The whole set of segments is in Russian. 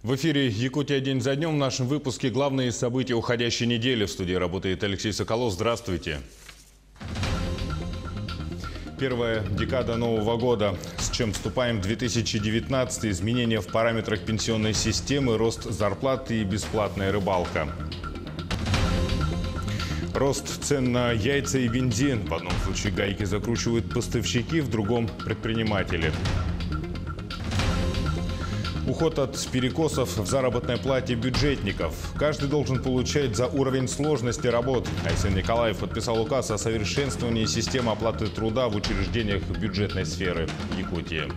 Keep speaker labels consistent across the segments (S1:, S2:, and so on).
S1: В эфире «Якутия день за днем». В нашем выпуске главные события уходящей недели. В студии работает Алексей Соколов. Здравствуйте. Первая декада Нового года. С чем вступаем в 2019? Изменения в параметрах пенсионной системы, рост зарплаты и бесплатная рыбалка. Рост цен на яйца и бензин. В одном случае гайки закручивают поставщики, в другом – предприниматели. Уход от перекосов в заработной плате бюджетников. Каждый должен получать за уровень сложности работ. Айсен Николаев подписал указ о совершенствовании системы оплаты труда в учреждениях бюджетной сферы Якутии.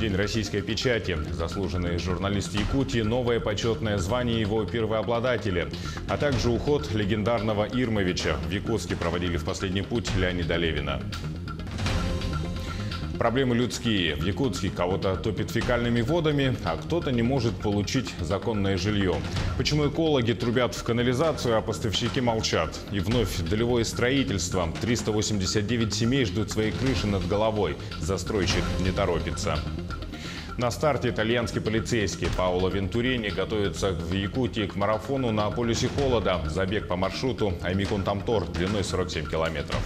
S1: День российской печати. Заслуженный журналист Якутии, новое почетное звание его первообладателя, а также уход легендарного Ирмовича. В Якутске проводили в последний путь Леонида Левина. Проблемы людские. В Якутске кого-то топит фекальными водами, а кто-то не может получить законное жилье. Почему экологи трубят в канализацию, а поставщики молчат? И вновь долевое строительство. 389 семей ждут своей крыши над головой. Застройщик не торопится. На старте итальянский полицейский Паоло Вентурини готовится в Якутии к марафону на полюсе холода. Забег по маршруту Аймикон-Тамтор длиной 47 километров.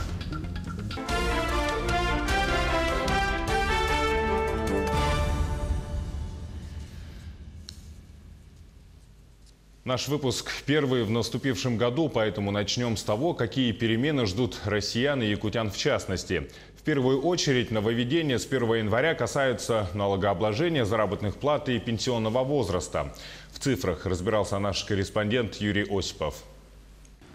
S1: Наш выпуск первый в наступившем году, поэтому начнем с того, какие перемены ждут россиян и якутян в частности. В первую очередь нововведения с 1 января касаются налогообложения, заработных плат и пенсионного возраста. В цифрах разбирался наш корреспондент Юрий Осипов.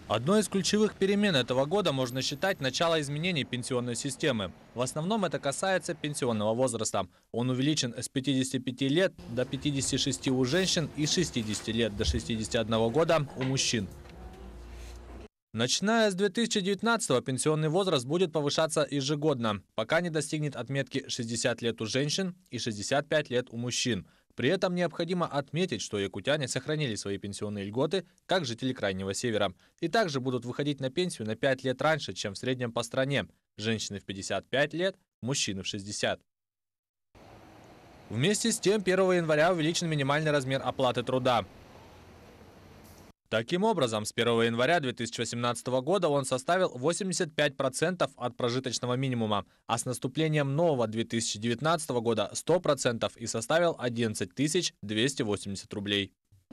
S2: Одной из ключевых перемен этого года можно считать начало изменений пенсионной системы. В основном это касается пенсионного возраста. Он увеличен с 55 лет до 56 у женщин и с 60 лет до 61 года у мужчин. Начиная с 2019-го пенсионный возраст будет повышаться ежегодно, пока не достигнет отметки 60 лет у женщин и 65 лет у мужчин. При этом необходимо отметить, что якутяне сохранили свои пенсионные льготы, как жители Крайнего Севера, и также будут выходить на пенсию на 5 лет раньше, чем в среднем по стране. Женщины в 55 лет, мужчины в 60. Вместе с тем 1 января увеличен минимальный размер оплаты труда. Таким образом, с 1 января 2018 года он составил 85% от прожиточного минимума, а с наступлением нового 2019 года 100% и составил 11 280 рублей.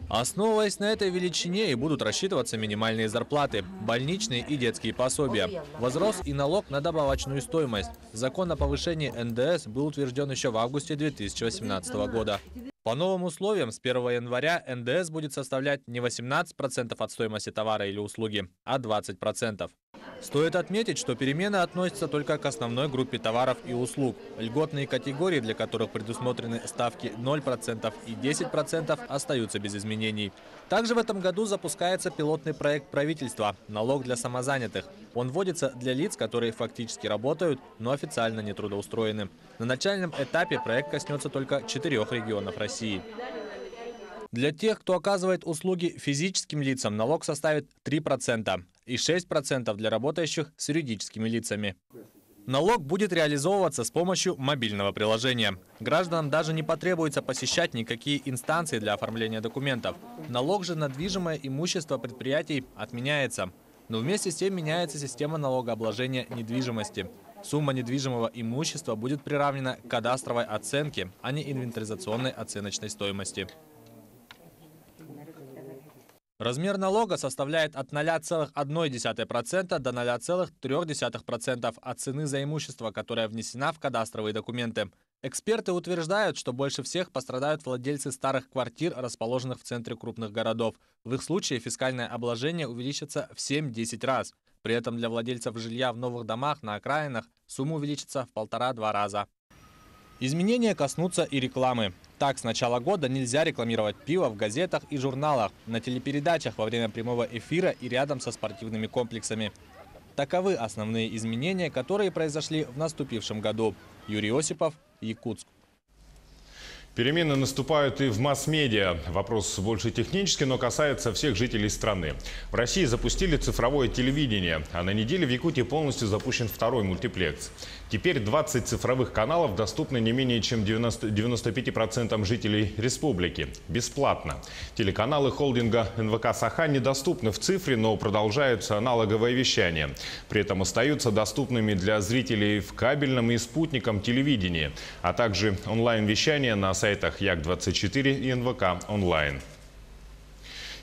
S2: Основываясь на этой величине и будут рассчитываться минимальные зарплаты, больничные и детские пособия. Возрос и налог на добавочную стоимость. Закон о повышении НДС был утвержден еще в августе 2018 года. По новым условиям с 1 января НДС будет составлять не 18% от стоимости товара или услуги, а 20%. Стоит отметить, что перемены относятся только к основной группе товаров и услуг. Льготные категории, для которых предусмотрены ставки 0% и 10%, остаются без изменений. Также в этом году запускается пилотный проект правительства «Налог для самозанятых». Он вводится для лиц, которые фактически работают, но официально не трудоустроены. На начальном этапе проект коснется только 4 регионов России. Для тех, кто оказывает услуги физическим лицам, налог составит 3% и 6% для работающих с юридическими лицами. Налог будет реализовываться с помощью мобильного приложения. Гражданам даже не потребуется посещать никакие инстанции для оформления документов. Налог же на движимое имущество предприятий отменяется. Но вместе с тем меняется система налогообложения недвижимости. Сумма недвижимого имущества будет приравнена к кадастровой оценке, а не инвентаризационной оценочной стоимости. Размер налога составляет от 0,1% до 0,3% от цены за имущество, которое внесена в кадастровые документы. Эксперты утверждают, что больше всех пострадают владельцы старых квартир, расположенных в центре крупных городов. В их случае фискальное обложение увеличится в 7-10 раз. При этом для владельцев жилья в новых домах на окраинах сумма увеличится в 1,5-2 раза. Изменения коснутся и рекламы. Так, с начала года нельзя рекламировать пиво в газетах и журналах, на телепередачах во время прямого эфира и рядом со спортивными комплексами. Таковы основные изменения, которые произошли в наступившем году. Юрий Осипов, Якутск.
S1: Перемены наступают и в масс-медиа. Вопрос больше технический, но касается всех жителей страны. В России запустили цифровое телевидение, а на неделе в Якутии полностью запущен второй мультиплекс. Теперь 20 цифровых каналов доступны не менее чем 95% жителей республики. Бесплатно. Телеканалы холдинга НВК «Саха» недоступны в цифре, но продолжаются аналоговое вещание. При этом остаются доступными для зрителей в кабельном и спутниковом телевидении, а также онлайн-вещание на сайтах Як-24 и НВК онлайн.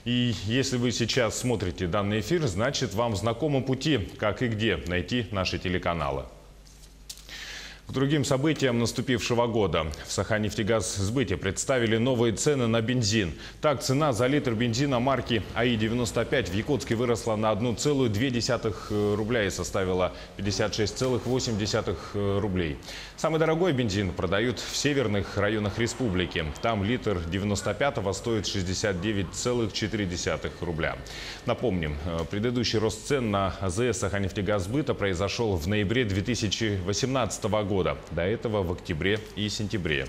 S1: И если вы сейчас смотрите данный эфир, значит вам знакомы пути, как и где найти наши телеканалы. К другим событиям наступившего года. В Саханефтегазсбыте представили новые цены на бензин. Так, цена за литр бензина марки АИ-95 в Якутске выросла на 1,2 рубля и составила 56,8 рублей. Самый дорогой бензин продают в северных районах республики. Там литр 95-го стоит 69,4 рубля. Напомним, предыдущий рост цен на АЗС Саханефтегазсбыта произошел в ноябре 2018 года. До этого в октябре и сентябре.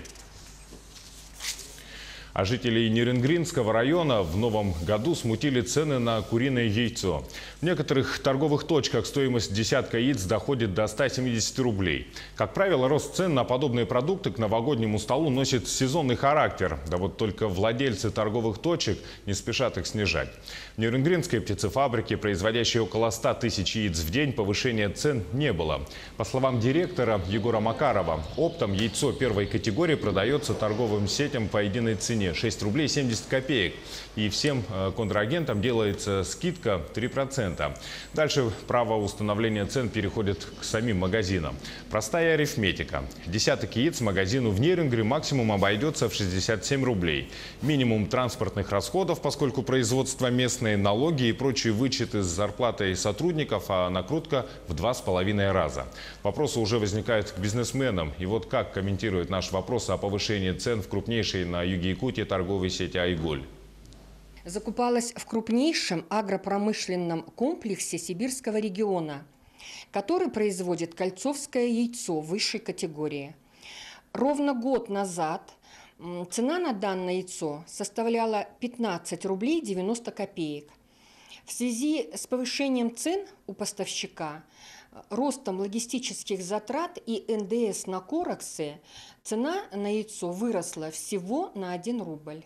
S1: А жителей Нерюнгринского района в новом году смутили цены на куриное яйцо. В некоторых торговых точках стоимость десятка яиц доходит до 170 рублей. Как правило, рост цен на подобные продукты к новогоднему столу носит сезонный характер. Да вот только владельцы торговых точек не спешат их снижать. В Нерюнгринской птицефабрике, производящей около 100 тысяч яиц в день, повышения цен не было. По словам директора Егора Макарова, оптом яйцо первой категории продается торговым сетям по единой цене 6 рублей 70 копеек. И всем контрагентам делается скидка 3%. Дальше право установления цен переходит к самим магазинам. Простая арифметика. Десяток яиц магазину в Нерюнгре максимум обойдется в 67 рублей. Минимум транспортных расходов, поскольку производство местные, налоги и прочие вычеты с зарплатой сотрудников, а накрутка в 2,5 раза. Вопросы уже возникают к бизнесменам. И вот как комментирует наш вопрос о повышении цен в крупнейшей на юге Якутии торговой сети «Айголь».
S3: Закупалась в крупнейшем агропромышленном комплексе Сибирского региона, который производит кольцовское яйцо высшей категории. Ровно год назад цена на данное яйцо составляла 15 рублей 90 копеек. В связи с повышением цен у поставщика, ростом логистических затрат и НДС на короксы, цена на яйцо выросла всего на 1 рубль.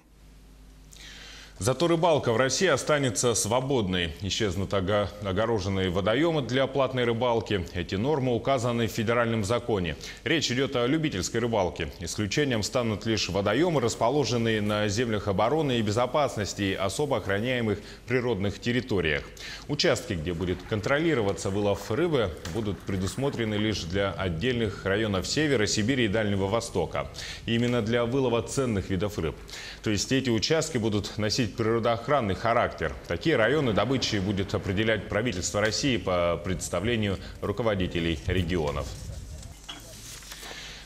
S1: Зато рыбалка в России останется свободной. Исчезнут огороженные водоемы для платной рыбалки. Эти нормы указаны в федеральном законе. Речь идет о любительской рыбалке. Исключением станут лишь водоемы, расположенные на землях обороны и безопасности и особо охраняемых природных территориях. Участки, где будет контролироваться вылов рыбы, будут предусмотрены лишь для отдельных районов Севера, Сибири и Дальнего Востока. И именно для вылова ценных видов рыб. То есть эти участки будут носить природоохранный характер. Такие районы добычи будет определять правительство России по представлению руководителей регионов.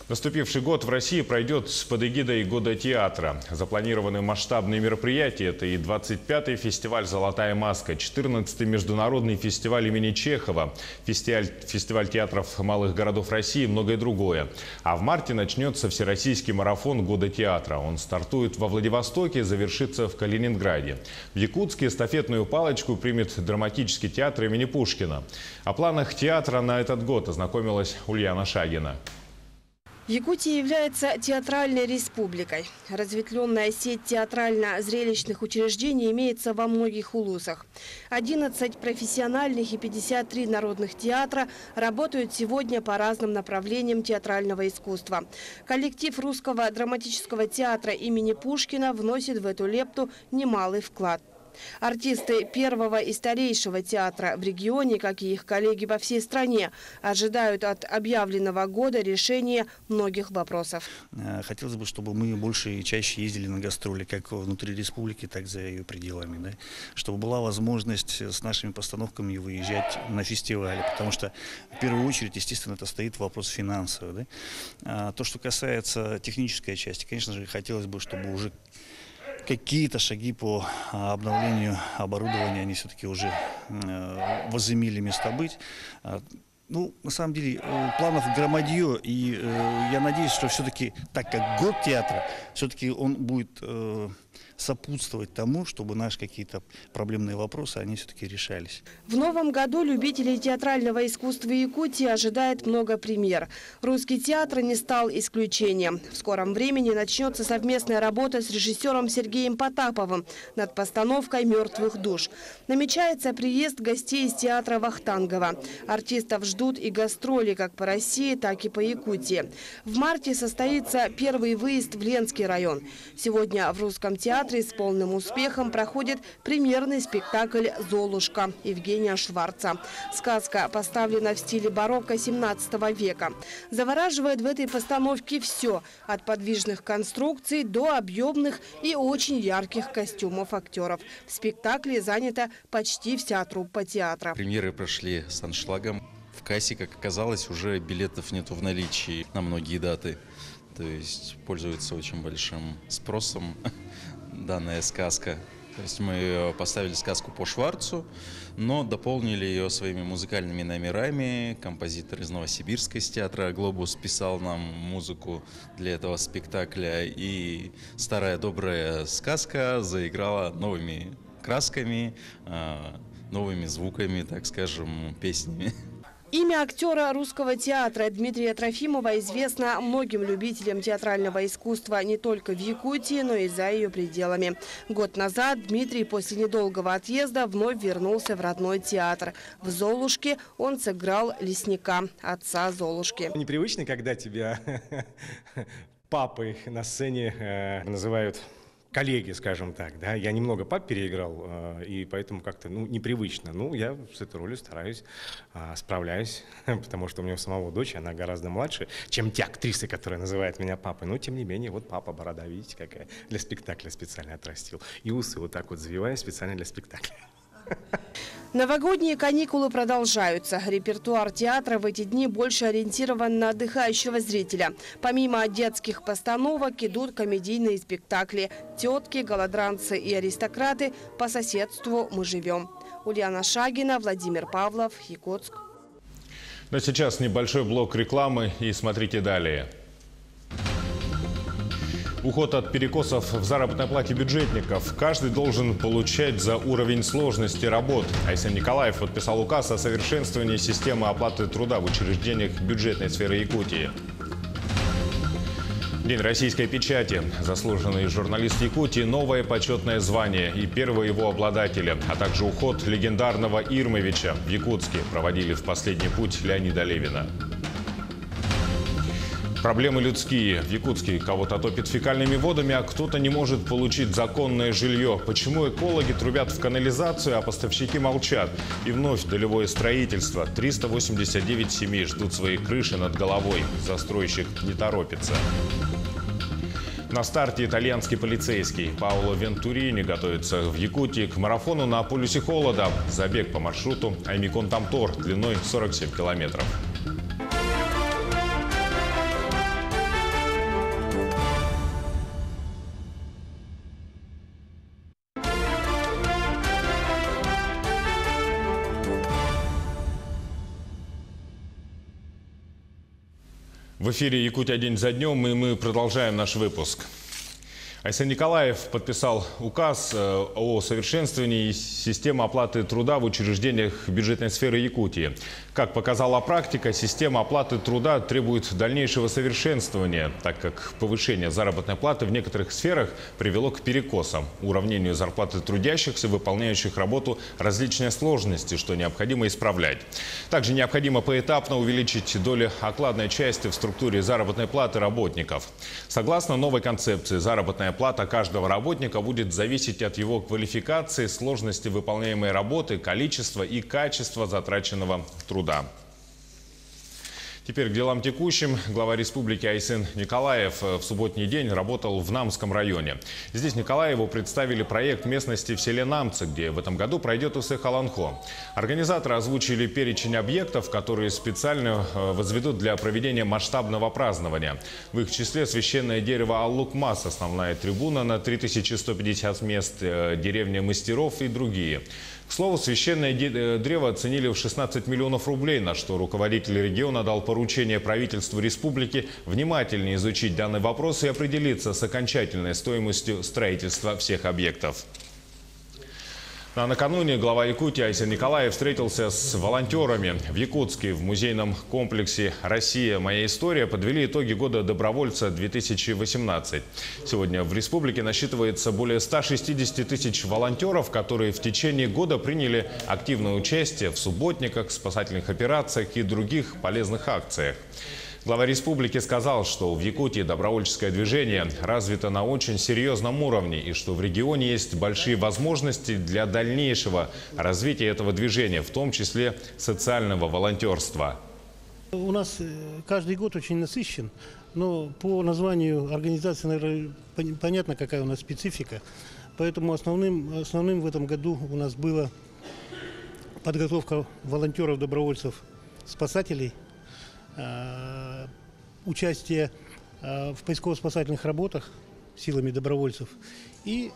S1: Наступивший год в России пройдет под эгидой Года театра. Запланированы масштабные мероприятия. Это и 25-й фестиваль «Золотая маска», 14-й международный фестиваль имени Чехова, фестиваль театров малых городов России и многое другое. А в марте начнется всероссийский марафон Года театра. Он стартует во Владивостоке, завершится в Калининграде. В Якутске эстафетную палочку примет драматический театр имени Пушкина. О планах театра на этот год ознакомилась Ульяна Шагина.
S4: Якутия является театральной республикой. Разветвленная сеть театрально-зрелищных учреждений имеется во многих улусах. 11 профессиональных и 53 народных театра работают сегодня по разным направлениям театрального искусства. Коллектив Русского драматического театра имени Пушкина вносит в эту лепту немалый вклад. Артисты первого и старейшего театра в регионе, как и их коллеги по всей стране, ожидают от объявленного года решения многих вопросов.
S5: Хотелось бы, чтобы мы больше и чаще ездили на гастроли, как внутри республики, так и за ее пределами. Да? Чтобы была возможность с нашими постановками выезжать на фестивали, потому что в первую очередь, естественно, это стоит вопрос финансовый. Да? То, что касается технической части, конечно же, хотелось бы, чтобы уже какие-то шаги по обновлению оборудования, они все-таки уже возымели место быть. Ну, на самом деле, планов громадье, и я надеюсь, что все-таки, так как год театра, все-таки он будет сопутствовать тому, чтобы наши какие-то проблемные вопросы, они все-таки решались.
S4: В новом году любителей театрального искусства Якутии ожидает много премьер. Русский театр не стал исключением. В скором времени начнется совместная работа с режиссером Сергеем Потаповым над постановкой «Мертвых душ». Намечается приезд гостей из театра Вахтангова. Артистов ждут и гастроли как по России, так и по Якутии. В марте состоится первый выезд в Ленский район. Сегодня в Русском театре с полным успехом проходит премьерный спектакль «Золушка» Евгения Шварца. Сказка поставлена в стиле барокко 17 века. Завораживает в этой постановке все – от подвижных конструкций до объемных и очень ярких костюмов актеров. В спектакле занята почти вся труппа театра.
S6: Премьеры прошли с аншлагом. В кассе, как оказалось, уже билетов нету в наличии на многие даты. То есть пользуется очень большим спросом данная сказка. То есть мы поставили сказку по Шварцу, но дополнили ее своими музыкальными номерами. Композитор из Новосибирска, из театра «Глобус» писал нам музыку для этого спектакля. И старая добрая сказка заиграла новыми красками, новыми звуками, так скажем, песнями.
S4: Имя актера Русского театра Дмитрия Трофимова известно многим любителям театрального искусства не только в Якутии, но и за ее пределами. Год назад Дмитрий после недолгого отъезда вновь вернулся в родной театр. В «Золушке» он сыграл лесника, отца Золушки.
S7: Непривычно, когда тебя папой на сцене называют коллеги, скажем так, да, я немного пап переиграл, и поэтому как-то, непривычно. Я с этой ролью стараюсь, справляюсь, потому что у меня у самого дочь, она гораздо младше, чем те актрисы, которые называют меня папой. Но, тем не менее, вот папа, борода, видите, какая, для спектакля специально отрастил. И усы вот так вот завиваю специально для спектакля.
S4: Новогодние каникулы продолжаются. Репертуар театра в эти дни больше ориентирован на отдыхающего зрителя. Помимо детских постановок идут комедийные спектакли «Тетки», «Голодранцы» и «Аристократы», «По соседству мы живем». Ульяна Шагина, Владимир Павлов, Якутск.
S1: Но сейчас небольшой блок рекламы и смотрите далее. Уход от перекосов в заработной плате бюджетников. Каждый должен получать за уровень сложности работ. Айсен Николаев подписал указ о совершенствовании системы оплаты труда в учреждениях бюджетной сферы Якутии. День российской печати. Заслуженный журналист Якутии – новое почетное звание и первого его обладателя, а также уход легендарного Ирмовича в Якутске проводили в последний путь Леонида Левина. Проблемы людские. В Якутске кого-то топит фекальными водами, а кто-то не может получить законное жилье. Почему экологи трубят в канализацию, а поставщики молчат? И вновь долевое строительство. 389 семей ждут свои крыши над головой. Застройщик не торопится. На старте итальянский полицейский. Паоло Вентурини готовится в Якутии к марафону на полюсе холода. Забег по маршруту Аймикон-Тамтор длиной 47 километров. В эфире «Якутия день за днем», и мы продолжаем наш выпуск. Айсен Николаев подписал указ о совершенствовании системы оплаты труда в учреждениях бюджетной сферы Якутии. Как показала практика, система оплаты труда требует дальнейшего совершенствования, так как повышение заработной платы в некоторых сферах привело к перекосам, уравнению зарплаты трудящихся, выполняющих работу различной сложности, что необходимо исправлять. Также необходимо поэтапно увеличить долю окладной части в структуре заработной платы работников. Согласно новой концепции, заработная плата каждого работника будет зависеть от его квалификации, сложности выполняемой работы, количества и качества затраченного труда. Теперь к делам текущим. Глава республики Айсен Николаев в субботний день работал в Намском районе. Здесь Николаеву представили проект местности в селе Намцы, где в этом году пройдет Усы-Халанхо. Организаторы озвучили перечень объектов, которые специально возведут для проведения масштабного празднования. В их числе священное дерево Аллукмас, основная трибуна на 3150 мест, деревня мастеров и другие. К слову, священное древо оценили в 16 миллионов рублей, на что руководитель региона дал поручение поручение правительству республики внимательнее изучить данный вопрос и определиться с окончательной стоимостью строительства всех объектов. А накануне глава Якутии Айсен Николаев встретился с волонтерами. В Якутске в музейном комплексе «Россия. Моя история» подвели итоги года добровольца 2018. Сегодня в республике насчитывается более 160 тысяч волонтеров, которые в течение года приняли активное участие в субботниках, спасательных операциях и других полезных акциях. Глава республики сказал, что в Якутии добровольческое движение развито на очень серьезном уровне и что в регионе есть большие возможности для дальнейшего развития этого движения, в том числе социального волонтерства.
S8: У нас каждый год очень насыщен, но по названию организации, наверное, понятно, какая у нас специфика. Поэтому основным в этом году у нас была подготовка волонтеров, добровольцев, спасателей, участие в поисково-спасательных работах силами добровольцев и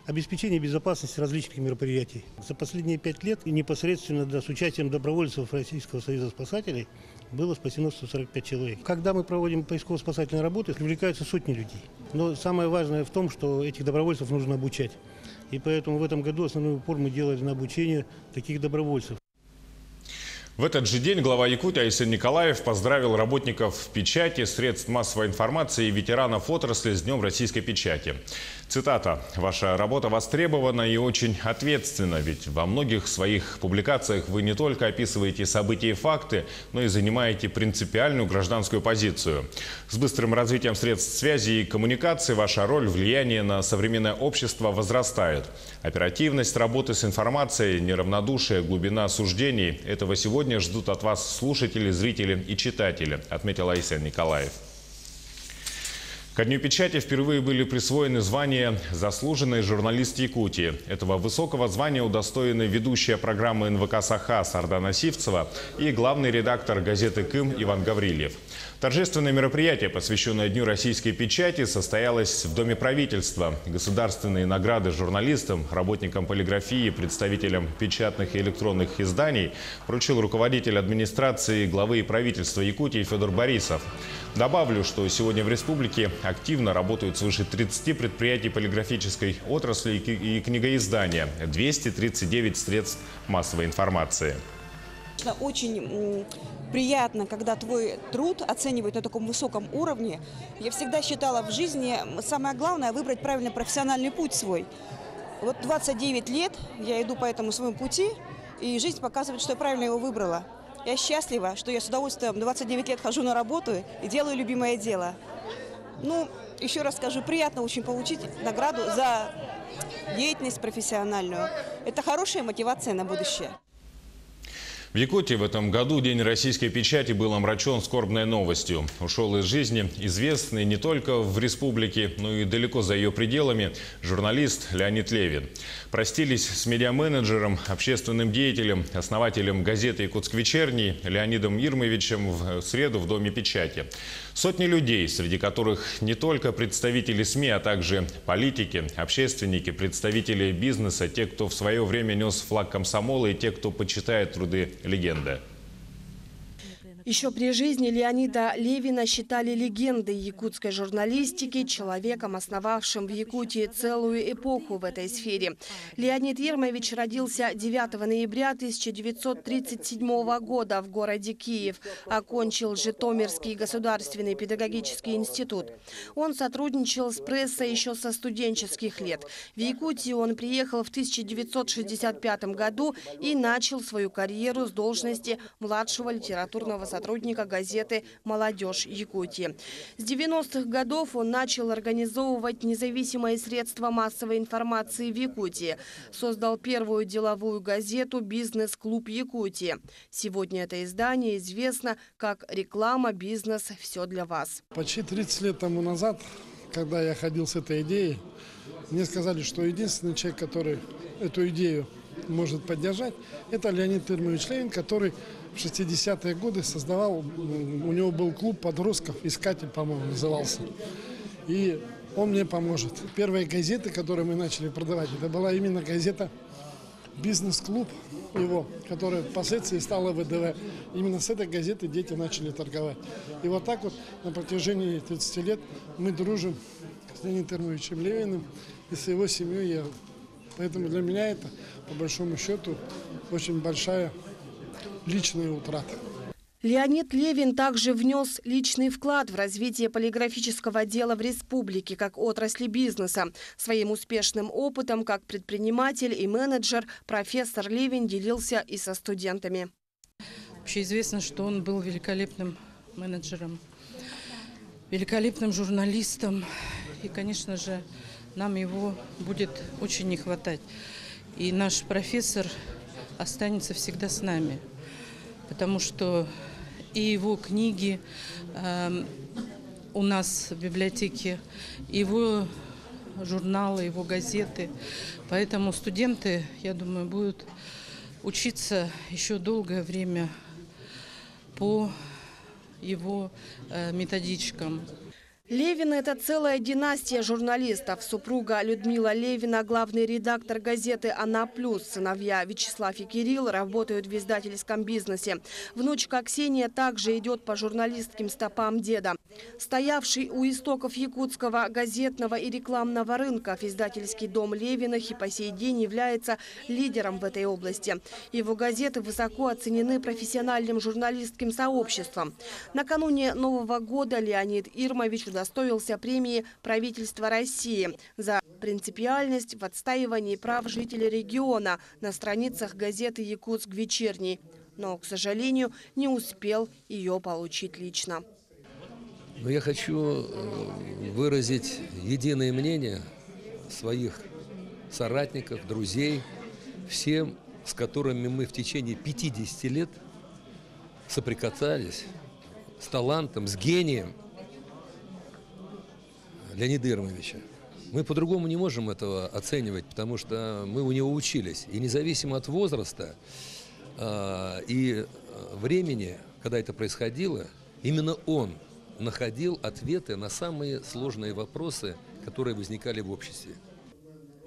S8: обеспечение безопасности различных мероприятий. За последние 5 лет и непосредственно с участием добровольцев Российского союза спасателей было спасено 145 человек. Когда мы проводим поисково-спасательные работы, привлекаются сотни людей. Но самое важное в том, что этих добровольцев нужно обучать. И поэтому в этом году основной упор мы делали на обучение таких добровольцев.
S1: В этот же день глава Якутии Айсен Николаев поздравил работников печати, средств массовой информации и ветеранов отрасли с Днем российской печати. Цитата. «Ваша работа востребована и очень ответственна, ведь во многих своих публикациях вы не только описываете события и факты, но и занимаете принципиальную гражданскую позицию. С быстрым развитием средств связи и коммуникации ваша роль, влияние на современное общество возрастает. Оперативность работы с информацией, неравнодушие, глубина суждений – этого сегодня ждут от вас слушатели, зрители и читатели», отметил Айсен Николаев. Ко Дню печати впервые были присвоены звания «Заслуженный журналист Якутии». Этого высокого звания удостоены ведущая программы НВК «Саха» Сардана Сивцева и главный редактор газеты «Кым» Иван Гаврильев. Торжественное мероприятие, посвященное Дню российской печати, состоялось в Доме правительства. Государственные награды журналистам, работникам полиграфии, представителям печатных и электронных изданий вручил руководитель администрации главы правительства Якутии Федор Борисов. Добавлю, что сегодня в республике активно работают свыше 30 предприятий полиграфической отрасли и книгоиздания, 239 средств массовой информации.
S9: Очень приятно, когда твой труд оценивают на таком высоком уровне. Я всегда считала в жизни самое главное – выбрать правильно профессиональный путь свой. Вот 29 лет я иду по этому своему пути, и жизнь показывает, что я правильно его выбрала. Я счастлива, что я с удовольствием 29 лет хожу на работу и делаю любимое дело. Ну, еще раз скажу, приятно очень получить награду за деятельность профессиональную. Это хорошая мотивация на будущее.
S1: В Якутии в этом году День российской печати был омрачен скорбной новостью. Ушел из жизни известный не только в республике, но и далеко за ее пределами журналист Леонид Левин. Простились с медиаменеджером, общественным деятелем, основателем газеты «Якутск вечерний» Леонидом Ирмовичем в среду в Доме печати. Сотни людей, среди которых не только представители СМИ, а также политики, общественники, представители бизнеса, те, кто в свое время нес флаг комсомола, и те, кто почитает труды легенды.
S4: Еще при жизни Леонида Левина считали легендой якутской журналистики, человеком, основавшим в Якутии целую эпоху в этой сфере. Леонид Ермович родился 9 ноября 1937 года в городе Киев. Окончил Житомирский государственный педагогический институт. Он сотрудничал с прессой еще со студенческих лет. В Якутию он приехал в 1965 году и начал свою карьеру с должности младшего литературного сотрудника газеты «Молодежь Якутии». С 90-х годов он начал организовывать независимые средства массовой информации в Якутии. Создал первую деловую газету «Бизнес-клуб Якутии». Сегодня это издание известно как «Реклама, бизнес, все для вас».
S10: Почти 30 лет тому назад, когда я ходил с этой идеей, мне сказали, что единственный человек, который эту идею может поддержать, это Леонид Ирмович Левин, который в 60-е годы создавал, у него был клуб подростков, «Искатель», по-моему, назывался. И он мне поможет. Первые газеты, которые мы начали продавать, это была именно газета бизнес-клуб его, который впоследствии стало ВДВ. Именно с этой газеты дети начали торговать. И вот так вот на протяжении 30 лет мы дружим с Леонидом Термовичем Левиным и с его семьей. Поэтому для меня это, по большому счету, очень большая личная утрата.
S4: Леонид Левин также внес личный вклад в развитие полиграфического дела в республике как отрасли бизнеса. Своим успешным опытом как предприниматель и менеджер профессор Левин делился и со студентами.
S11: Общеизвестно, что он был великолепным менеджером, великолепным журналистом. И, конечно же, нам его будет очень не хватать. И наш профессор останется всегда с нами. Потому что и его книги у нас в библиотеке, его журналы, его газеты. Поэтому студенты, я думаю, будут учиться еще долгое время по его методичкам.
S4: Левин – это целая династия журналистов. Супруга Людмила Левина, главный редактор газеты «Она плюс». Сыновья Вячеслав и Кирилл работают в издательском бизнесе. Внучка Ксения также идет по журналистским стопам деда. Стоявший у истоков якутского газетного и рекламного рынка, издательский дом Левиных и по сей день является лидером в этой области. Его газеты высоко оценены профессиональным журналистским сообществом. Накануне Нового года Леонид Ирмович удостоился премии правительства России за принципиальность в отстаивании прав жителей региона на страницах газеты «Якутск вечерний». Но, к сожалению, не успел ее получить лично.
S12: Но я хочу выразить единое мнение своих соратников, друзей, всем, с которыми мы в течение 50 лет соприкасались, с талантом, с гением Леонида Ирмовича. Мы по-другому не можем этого оценивать, потому что мы у него учились. И независимо от возраста и времени, когда это происходило, именно он находил ответы на самые сложные вопросы, которые возникали в обществе.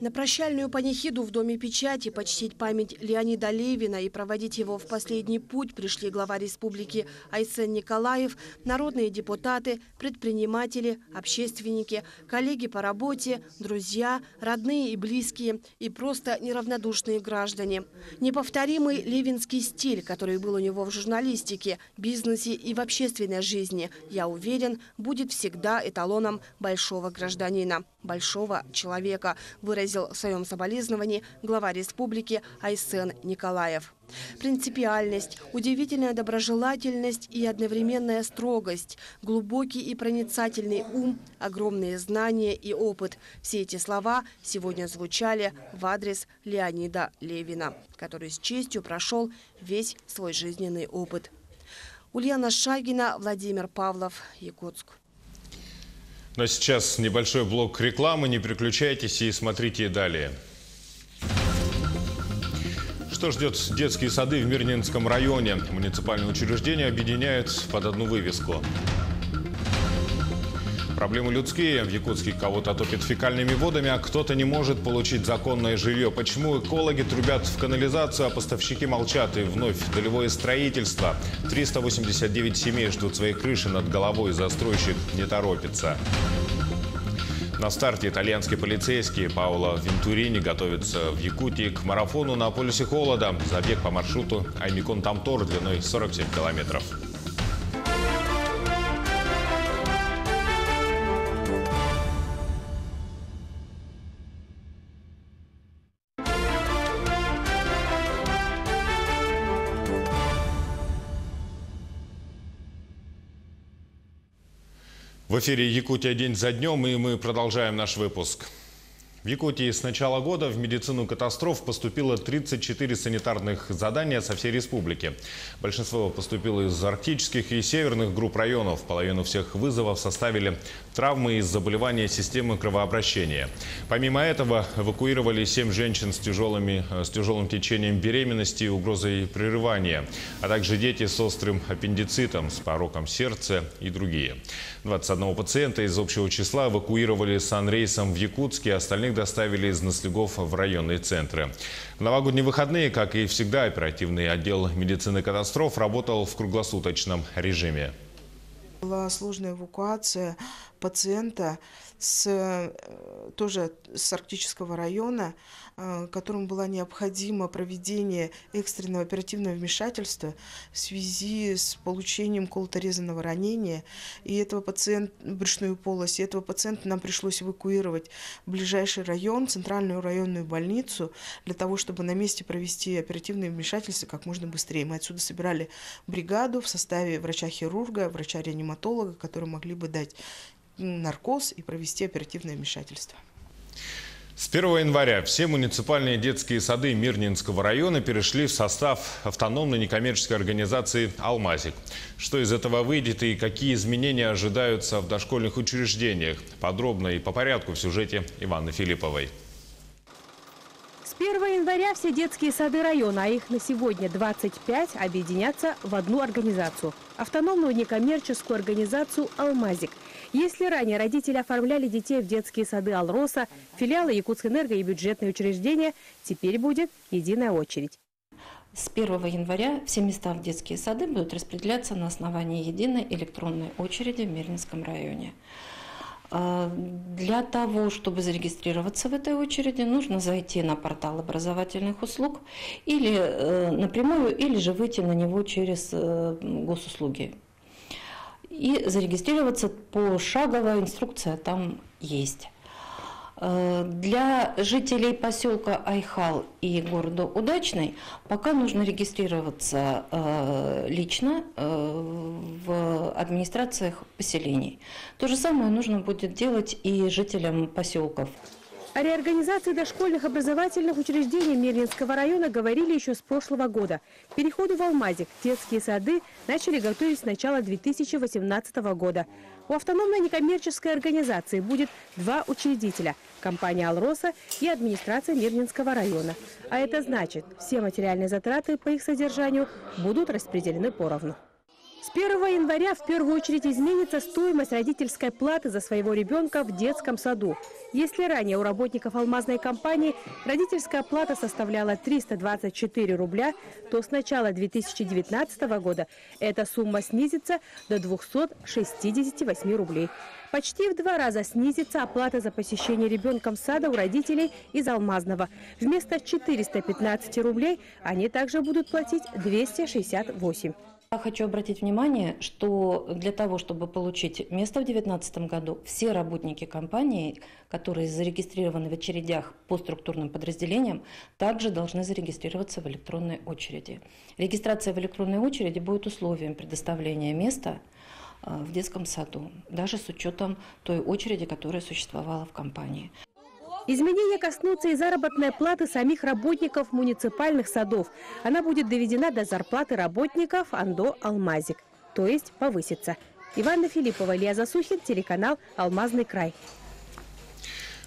S4: На прощальную панихиду в Доме печати почтить память Леонида Левина и проводить его в последний путь пришли глава республики Айсен Николаев, народные депутаты, предприниматели, общественники, коллеги по работе, друзья, родные и близкие и просто неравнодушные граждане. Неповторимый левинский стиль, который был у него в журналистике, бизнесе и в общественной жизни, я уверен, будет всегда эталоном большого гражданина, большого человека, выразил в своем соболезновании глава республики Айсен Николаев. Принципиальность, удивительная доброжелательность и одновременная строгость, глубокий и проницательный ум, огромные знания и опыт. Все эти слова сегодня звучали в адрес Леонида Левина, который с честью прошел весь свой жизненный опыт. Ульяна Шагина, Владимир Павлов, Якутск.
S1: Но сейчас небольшой блок рекламы. Не переключайтесь и смотрите далее. Что ждет детские сады в Мирнинском районе? Муниципальные учреждения объединяют под одну вывеску. Проблемы людские. В Якутске кого-то топит фекальными водами, а кто-то не может получить законное жилье. Почему экологи трубят в канализацию, а поставщики молчат? И вновь долевое строительство. 389 семей ждут своей крыши над головой. Застройщик не торопится. На старте итальянские полицейские Паоло Вентурини готовятся в Якутии к марафону на полюсе холода. Забег по маршруту Аймикон-Тамтор длиной 47 километров. В эфире «Якутия день за днем», и мы продолжаем наш выпуск. В Якутии с начала года в медицину катастроф поступило 34 санитарных задания со всей республики. Большинство поступило из арктических и северных групп районов. Половину всех вызовов составили травмы и заболевания системы кровообращения. Помимо этого эвакуировали 7 женщин с тяжелым течением беременности и угрозой прерывания, а также дети с острым аппендицитом, с пороком сердца и другие. 21 пациента из общего числа эвакуировали санрейсом в Якутске, остальных больных доставили из Нослегов в районные центры. В новогодние выходные, как и всегда, оперативный отдел медицины катастроф работал в круглосуточном режиме.
S13: Была сложная эвакуация пациента тоже с Арктического района, которому было необходимо проведение экстренного оперативного вмешательства в связи с получением колото-резаного ранения. И этого пациента, брюшную полость, и этого пациента нам пришлось эвакуировать в ближайший район, центральную районную больницу, для того, чтобы на месте провести оперативное вмешательство как можно быстрее. Мы отсюда собирали бригаду в составе врача-хирурга, врача-реаниматолога, которые могли бы дать наркоз и провести оперативное вмешательство.
S1: С 1 января все муниципальные детские сады Мирнинского района перешли в состав автономной некоммерческой организации «Алмазик». Что из этого выйдет и какие изменения ожидаются в дошкольных учреждениях? Подробно и по порядку в сюжете Иваны Филипповой.
S14: С 1 января все детские сады района, а их на сегодня 25, объединятся в одну организацию – автономную некоммерческую организацию «Алмазик». Если ранее родители оформляли детей в детские сады «Алроса», филиалы «Якутскэнерго» и бюджетные учреждения, теперь будет единая очередь.
S15: С 1 января все места в детские сады будут распределяться на основании единой электронной очереди в Мирнинском районе. Для того, чтобы зарегистрироваться в этой очереди, нужно зайти на портал образовательных услуг или напрямую, или же выйти на него через госуслуги. И зарегистрироваться пошаговая инструкция там есть. Для жителей поселка Айхал и города Удачный пока нужно регистрироваться лично в администрациях поселений. То же самое нужно будет делать и жителям поселков.
S14: О реорганизации дошкольных образовательных учреждений Мирнинского района говорили еще с прошлого года. К переходу в «Алмазик» детские сады начали готовить с начала 2018 года. У автономной некоммерческой организации будет два учредителя – компания «Алроса» и администрация Мирнинского района. А это значит, все материальные затраты по их содержанию будут распределены поровну. С 1 января в первую очередь изменится стоимость родительской платы за своего ребенка в детском саду. Если ранее у работников алмазной компании родительская плата составляла 324 рубля, то с начала 2019 года эта сумма снизится до 268 рублей. Почти в 2 раза снизится оплата за посещение ребенком сада у родителей из Алмазного. Вместо 415 рублей они также будут платить 268.
S15: Я хочу обратить внимание, что для того, чтобы получить место в 2019 году, все работники компании, которые зарегистрированы в очередях по структурным подразделениям, также должны зарегистрироваться в электронной очереди. Регистрация в электронной очереди будет условием предоставления места в детском саду, даже с учетом той очереди, которая существовала в компании.
S14: Изменения коснутся и заработной платы самих работников муниципальных садов. Она будет доведена до зарплаты работников АНДО «Алмазик», то есть повысится. Ивана Филиппова, Илья Засухин, телеканал «Алмазный край».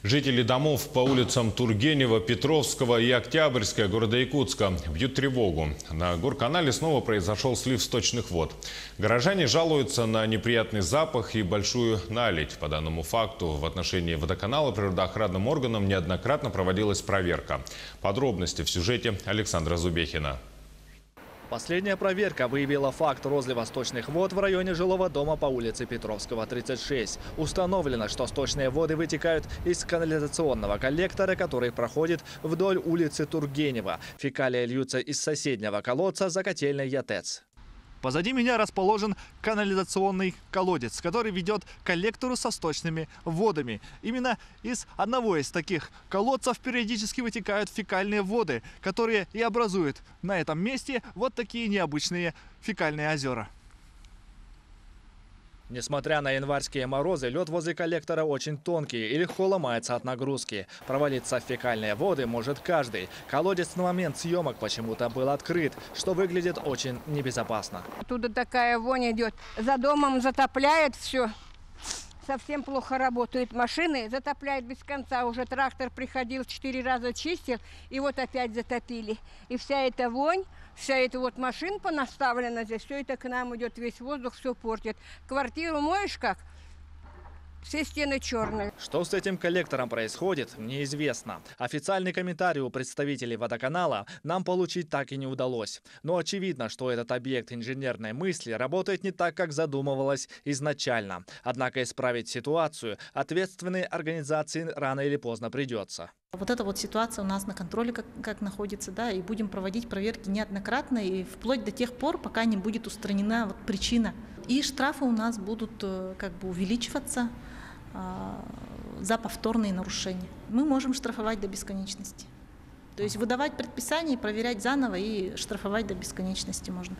S1: Жители домов по улицам Тургенева, Петровского и Октябрьская города Якутска бьют тревогу. На горканале снова произошел слив сточных вод. Горожане жалуются на неприятный запах и большую наледь. По данному факту в отношении водоканала природоохранным органам неоднократно проводилась проверка. Подробности в сюжете Александра Зубехина.
S2: Последняя проверка выявила факт розлива сточных вод в районе жилого дома по улице Петровского, 36. Установлено, что сточные воды вытекают из канализационного коллектора, который проходит вдоль улицы Тургенева. Фекалии льются из соседнего колодца за котельной ЯТЭЦ. Позади меня расположен канализационный колодец, который ведет к коллектору со сточными водами. Именно из одного из таких колодцев периодически вытекают фекальные воды, которые и образуют на этом месте вот такие необычные фекальные озера. Несмотря на январские морозы, лед возле коллектора очень тонкий и легко ломается от нагрузки. Провалиться в фекальные воды может каждый. Колодец на момент съемок почему-то был открыт, что выглядит очень небезопасно.
S16: Оттуда такая вонь идет. За домом затопляет все. Совсем плохо работают машины, затопляет без конца. Уже трактор приходил 4 раза чистил, и вот опять затопили. И вся эта вонь, вся эта вот машина понаставлена здесь, все это к нам идет, весь воздух все портит. Квартиру моешь как? все стены черные.
S2: Что с этим коллектором происходит, неизвестно. Официальный комментарий у представителей водоканала нам получить так и не удалось. Но очевидно, что этот объект инженерной мысли работает не так, как задумывалось изначально. Однако исправить ситуацию ответственной организации рано или поздно придется.
S17: Вот эта вот ситуация у нас на контроле как находится, да, и будем проводить проверки неоднократно и вплоть до тех пор, пока не будет устранена вот причина. И штрафы у нас будут как бы увеличиваться за повторные нарушения. Мы можем штрафовать до бесконечности. То есть выдавать предписание, проверять заново и штрафовать до бесконечности можно,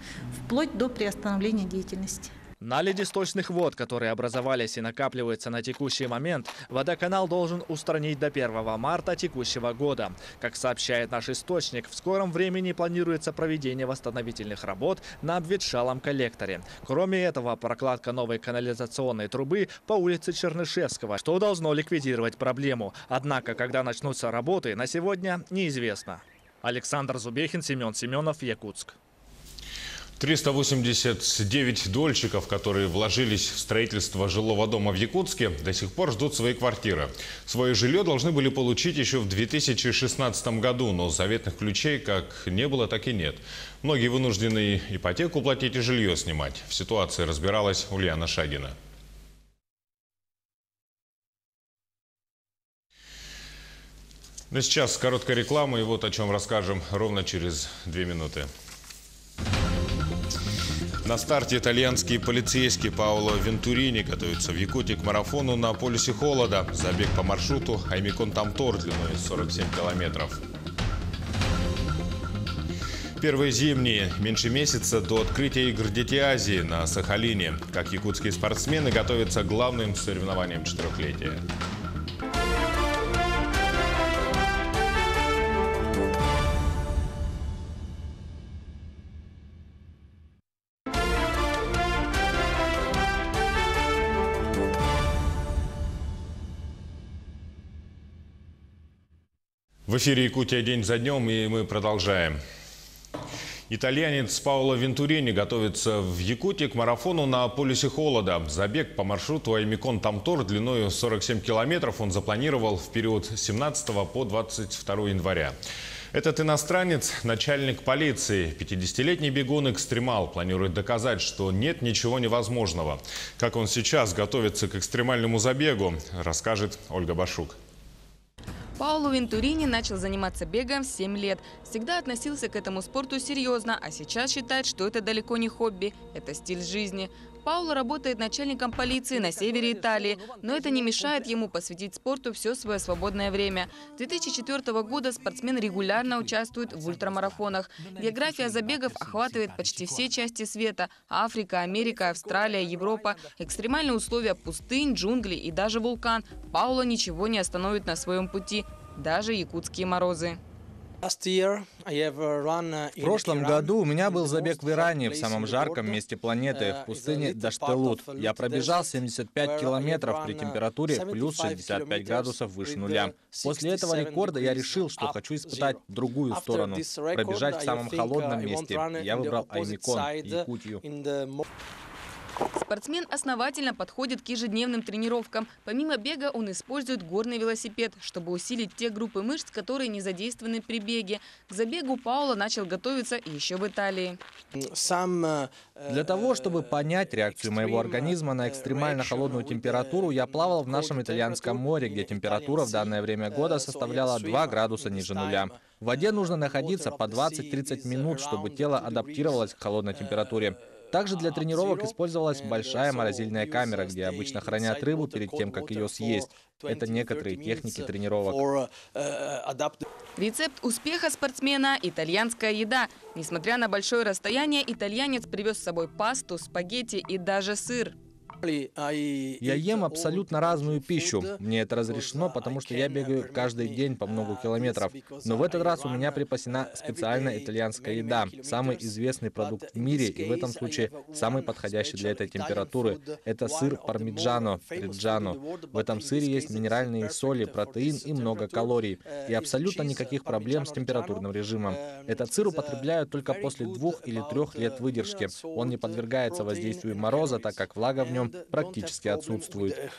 S17: вплоть до приостановления деятельности.
S2: Наледи сточных вод, которые образовались и накапливаются на текущий момент, водоканал должен устранить до 1 марта текущего года. Как сообщает наш источник, в скором времени планируется проведение восстановительных работ на обветшалом коллекторе. Кроме этого, прокладка новой канализационной трубы по улице Чернышевского, что должно ликвидировать проблему. Однако, когда начнутся работы, на сегодня неизвестно. Александр Зубехин, Семен Семенов, Якутск.
S1: 389 дольщиков, которые вложились в строительство жилого дома в Якутске, до сих пор ждут свои квартиры. Свое жилье должны были получить еще в 2016 году, но заветных ключей как не было, так и нет. Многие вынуждены ипотеку платить и жилье снимать. В ситуации разбиралась Ульяна Шагина. Но сейчас короткая реклама, и вот о чем расскажем ровно через 2 минуты. На старте итальянские полицейские Паоло Вентурини готовятся в Якутии к марафону на полюсе холода. Забег по маршруту Аймикон-Тамтор длиной 47 километров. Первые зимние, меньше месяца до открытия игр Дети Азии на Сахалине. Как якутские спортсмены готовятся к главным соревнованиям четырехлетия. В эфире «Якутия. День за днем», и мы продолжаем. Итальянец Паоло Вентурини готовится в Якутии к марафону на полюсе холода. Забег по маршруту Аймикон-Тамтор длиной 47 километров он запланировал в период с 17 по 22 января. Этот иностранец, начальник полиции, 50-летний бегун-экстремал, планирует доказать, что нет ничего невозможного. Как он сейчас готовится к экстремальному забегу, расскажет Ольга Башук.
S18: Паоло Вентурини начал заниматься бегом в 7 лет. Всегда относился к этому спорту серьезно, а сейчас считает, что это далеко не хобби, это стиль жизни. Паоло работает начальником полиции на севере Италии, но это не мешает ему посвятить спорту все свое свободное время. С 2004 года спортсмен регулярно участвует в ультрамарафонах. География забегов охватывает почти все части света – Африка, Америка, Австралия, Европа. Экстремальные условия пустынь, джунгли и даже вулкан. Паоло ничего не остановит на своем пути, даже якутские морозы.
S2: В прошлом году у меня был забег в Иране, в самом жарком месте планеты, в пустыне Даштелут. Я пробежал 75 километров при температуре плюс 65 градусов выше нуля. После этого рекорда я решил, что хочу испытать другую сторону, пробежать в самом холодном месте. Я выбрал Аймикон, Якутию.
S18: Спортсмен основательно подходит к ежедневным тренировкам. Помимо бега он использует горный велосипед, чтобы усилить те группы мышц, которые не задействованы при беге. К забегу Паоло начал готовиться еще в Италии.
S2: Для того, чтобы понять реакцию моего организма на экстремально холодную температуру, я плавал в нашем итальянском море, где температура в данное время года составляла 2 градуса ниже нуля. В воде нужно находиться по 20-30 минут, чтобы тело адаптировалось к холодной температуре. Также для тренировок использовалась большая морозильная камера, где обычно хранят рыбу перед тем, как ее съесть. Это некоторые техники тренировок.
S18: Рецепт успеха спортсмена – итальянская еда. Несмотря на большое расстояние, итальянец привез с собой пасту, спагетти и даже сыр.
S2: Я ем абсолютно разную пищу. Мне это разрешено, потому что я бегаю каждый день по много километров. Но в этот раз у меня припасена специальная итальянская еда. Самый известный продукт в мире и в этом случае самый подходящий для этой температуры. Это сыр пармиджано, риджано. В этом сыре есть минеральные соли, протеин и много калорий. И абсолютно никаких проблем с температурным режимом. Этот сыр употребляют только после 2 или 3 лет выдержки. Он не подвергается воздействию мороза, так как влага в нем практически отсутствует.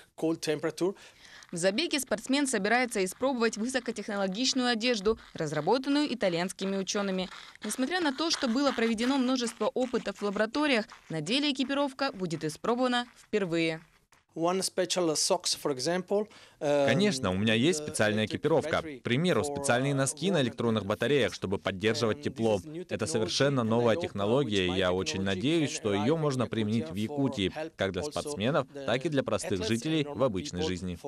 S18: В забеге спортсмен собирается испробовать высокотехнологичную одежду, разработанную итальянскими учеными. Несмотря на то, что было проведено множество опытов в лабораториях, на деле экипировка будет испробована впервые.
S2: Конечно, у меня есть специальная экипировка. К примеру, специальные носки на электронных батареях, чтобы поддерживать тепло. Это совершенно новая технология, и я очень надеюсь, что ее можно применить в Якутии, как для спортсменов, так и для простых жителей в обычной жизни.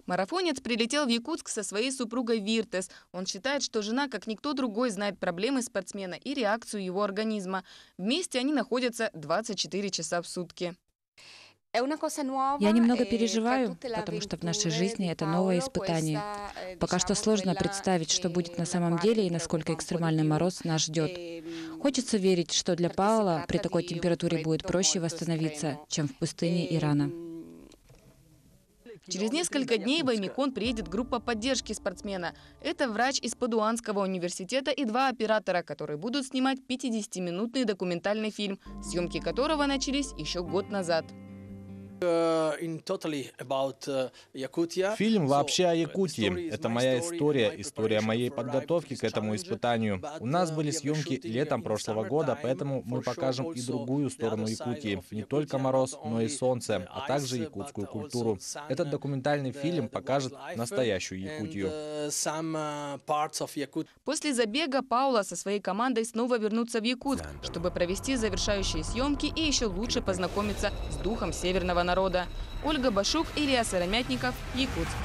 S18: Марафонец прилетел в Якутск со своей супругой Виртес. Он считает, что жена, как никто другой, знает проблемы спортсмена и реакцию его организма. Вместе они находятся 24 часа в сутки.
S19: Я немного переживаю, потому что в нашей жизни это новое испытание. Пока что сложно представить, что будет на самом деле и насколько экстремальный мороз нас ждет. Хочется верить, что для Паула при такой температуре будет проще восстановиться, чем в пустыне Ирана.
S18: Через несколько дней в Аймикон приедет группа поддержки спортсмена. Это врач из Падуанского университета и 2 оператора, которые будут снимать 50-минутный документальный фильм, съемки которого начались еще год назад.
S2: Фильм вообще о Якутии. Это моя история моей подготовки к этому испытанию. У нас были съемки летом прошлого года, поэтому мы покажем и другую сторону Якутии. Не только мороз, но и солнце, а также якутскую культуру. Этот документальный фильм покажет настоящую Якутию.
S18: После забега Паула со своей командой снова вернутся в Якутск, чтобы провести завершающие съемки и еще лучше познакомиться с духом северного народа. Ольга Башук, Илья Сыромятников, Якутск.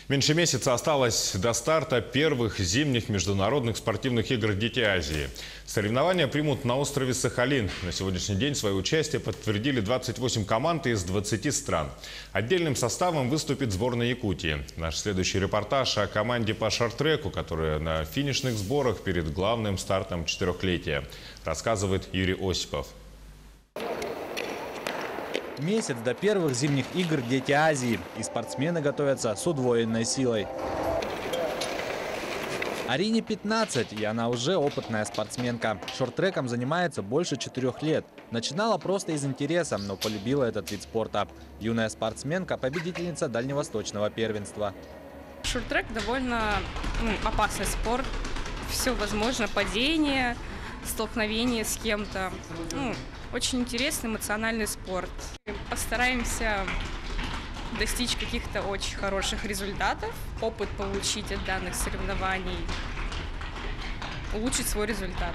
S1: Меньше месяца осталось до старта первых зимних международных спортивных игр «Дети Азии». Соревнования примут на острове Сахалин. На сегодняшний день свое участие подтвердили 28 команд из 20 стран. Отдельным составом выступит сборная Якутии. Наш следующий репортаж о команде по шорт-треку, которая на финишных сборах перед главным стартом 4-летия. Рассказывает Юрий Осипов.
S2: Месяц до первых зимних игр «Дети Азии», и спортсмены готовятся с удвоенной силой. Арине 15, и она уже опытная спортсменка. Шорт-треком занимается больше 4 лет. Начинала просто из интереса, но полюбила этот вид спорта. Юная спортсменка – победительница дальневосточного первенства.
S20: Шорт-трек довольно опасный спорт. Все возможно, падение, столкновение с кем-то. Очень интересный эмоциональный спорт. Постараемся достичь каких-то очень хороших результатов, опыт получить от данных соревнований, улучшить свой результат.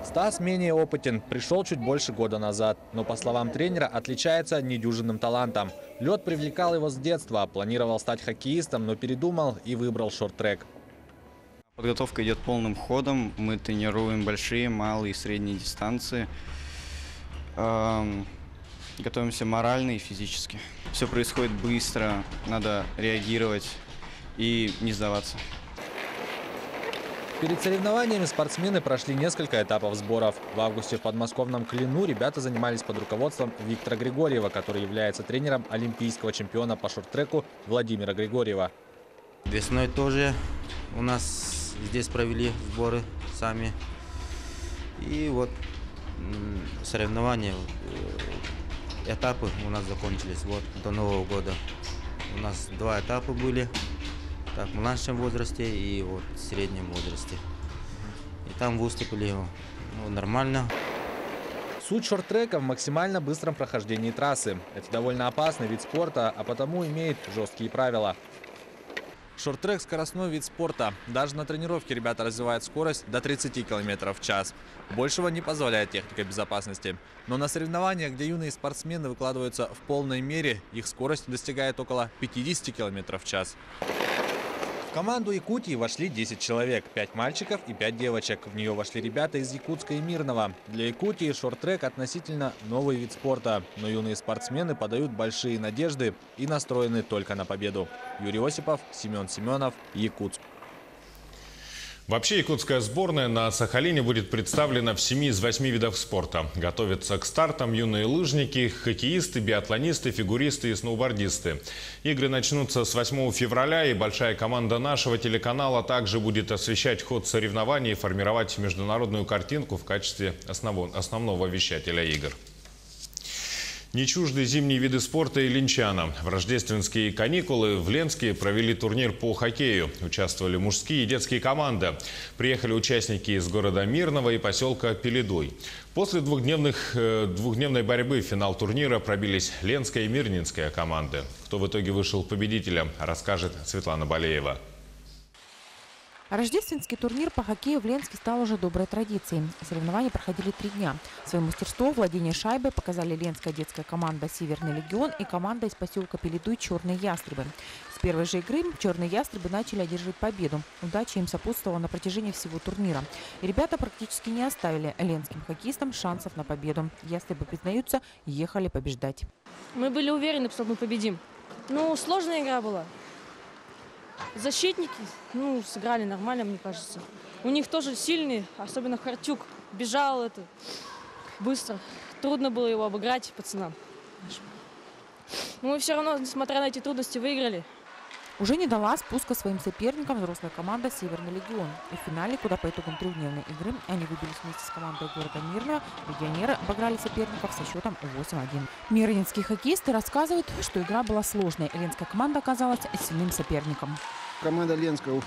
S2: Стас менее опытен, пришел чуть больше года назад, но, по словам тренера, отличается недюжинным талантом. Лед привлекал его с детства, планировал стать хоккеистом, но передумал и выбрал шорт-трек.
S21: Подготовка идет полным ходом. Мы тренируем большие, малые и средние дистанции. Готовимся морально и физически. Все происходит быстро, надо реагировать и не сдаваться.
S2: Перед соревнованиями спортсмены прошли несколько этапов сборов. В августе в подмосковном Клину ребята занимались под руководством Виктора Григорьева, который является тренером олимпийского чемпиона по шорт-треку Владимира Григорьева.
S22: Весной тоже у нас здесь провели сборы сами. И вот соревнования, этапы у нас закончились вот до Нового года. У нас 2 этапа были. Так, в младшем возрасте и вот в среднем возрасте. И там выступили нормально.
S2: Суть шорт-трека в максимально быстром прохождении трассы. Это довольно опасный вид спорта, а потому имеет жесткие правила. Шорт-трек – скоростной вид спорта. Даже на тренировке ребята развивают скорость до 30 км в час. Большего не позволяет техника безопасности. Но на соревнованиях, где юные спортсмены выкладываются в полной мере, их скорость достигает около 50 км в час. В команду Якутии вошли 10 человек, 5 мальчиков и 5 девочек. В нее вошли ребята из Якутска и Мирного. Для Якутии шорт-трек относительно новый вид спорта, но юные спортсмены подают большие надежды и настроены только на победу. Юрий Осипов, Семен Семенов, Якутск.
S1: Вообще, якутская сборная на Сахалине будет представлена в 7 из 8 видов спорта. Готовятся к стартам юные лыжники, хоккеисты, биатлонисты, фигуристы и сноубордисты. Игры начнутся с 8 февраля, и большая команда нашего телеканала также будет освещать ход соревнований и формировать международную картинку в качестве основного вещателя игр. Не чужды зимние виды спорта и ленчанам. В рождественские каникулы в Ленске провели турнир по хоккею. Участвовали мужские и детские команды. Приехали участники из города Мирного и поселка Пеледой. После двухдневной борьбы в финал турнира пробились Ленская и Мирнинская команды. Кто в итоге вышел победителем, расскажет Светлана Балеева.
S3: Рождественский турнир по хоккею в Ленске стал уже доброй традицией. Соревнования проходили 3 дня. Свое мастерство владение шайбой показали ленская детская команда «Северный легион» и команда из поселка Пеледуй «Черные ястребы». С первой же игры «Черные ястребы» начали одерживать победу. Удача им сопутствовала на протяжении всего турнира. И ребята практически не оставили ленским хоккеистам шансов на победу. Ястребы, признаются, ехали побеждать.
S5: Мы были уверены, что мы победим. Сложная игра была. Защитники, сыграли нормально, мне кажется. У них тоже сильный, особенно Хартюк. Бежал быстро. Трудно было его обыграть, пацанам. Но мы все равно, несмотря на эти трудности, выиграли.
S3: Уже не дала спуска своим соперникам взрослая команда «Северный легион». И в финале, куда по итогам 3-дневной игры они выбились вместе с командой города Мирного, легионеры обыграли соперников со счетом 8-1. Мирнинские хоккеисты рассказывают, что игра была сложной. Ленская команда оказалась сильным соперником.
S23: Команда Ленская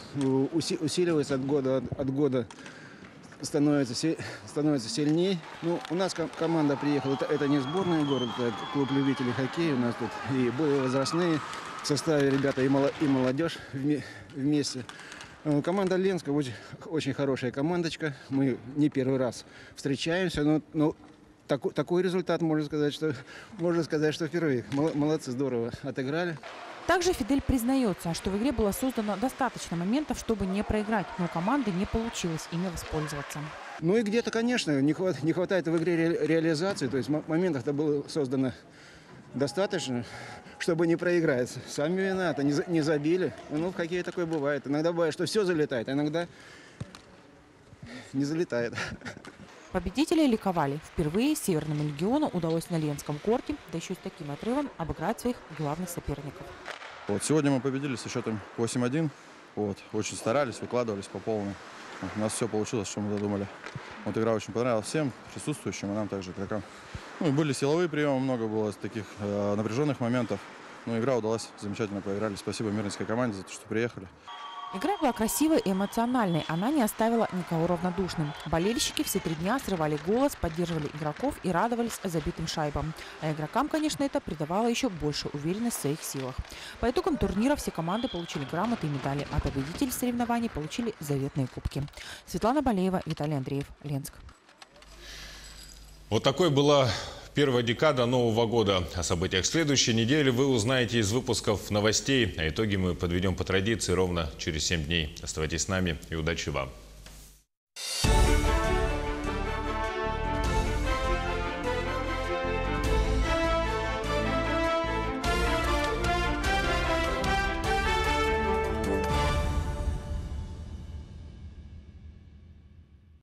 S23: усиливается от года, становится сильнее. У нас команда приехала, это не сборный город, это клуб любителей хоккея. У нас тут и более возрастные в составе ребята, и молодежь вместе. Команда Ленская очень хорошая командочка. Мы не первый раз встречаемся, но такой результат можно сказать, что впервые. Молодцы, здорово отыграли.
S3: Также Фидель признается, что в игре было создано достаточно моментов, чтобы не проиграть, но у команды не получилось ими воспользоваться.
S23: И где-то, конечно, не хватает в игре реализации, то есть моментов-то было создано достаточно, чтобы не проиграть. Сами виноваты, не забили. В хоккее такое бывает. Иногда бывает, что все залетает, а иногда не залетает.
S3: Победители ликовали. Впервые Северному легиону удалось на Ленском корте, да еще с таким отрывом, обыграть своих главных соперников.
S24: Сегодня мы победили со счетом 8-1. Очень старались, выкладывались по полной. У нас все получилось, что мы задумали. Игра очень понравилась всем присутствующим, и нам также игрокам. Были силовые приемы, много было таких напряженных моментов. Но игра удалась, замечательно поиграли. Спасибо Мирнинской команде за то, что приехали.
S3: Игра была красивой и эмоциональной. Она не оставила никого равнодушным. Болельщики все 3 дня срывали голос, поддерживали игроков и радовались забитым шайбам. А игрокам, конечно, это придавало еще больше уверенность в своих силах. По итогам турнира все команды получили грамоты и медали, а победители соревнований получили заветные кубки. Светлана Балеева, Виталий Андреев, Ленск.
S1: Вот такой была первая декада Нового года. О событиях следующей недели вы узнаете из выпусков новостей. А итоги мы подведем по традиции ровно через 7 дней. Оставайтесь с нами и удачи вам.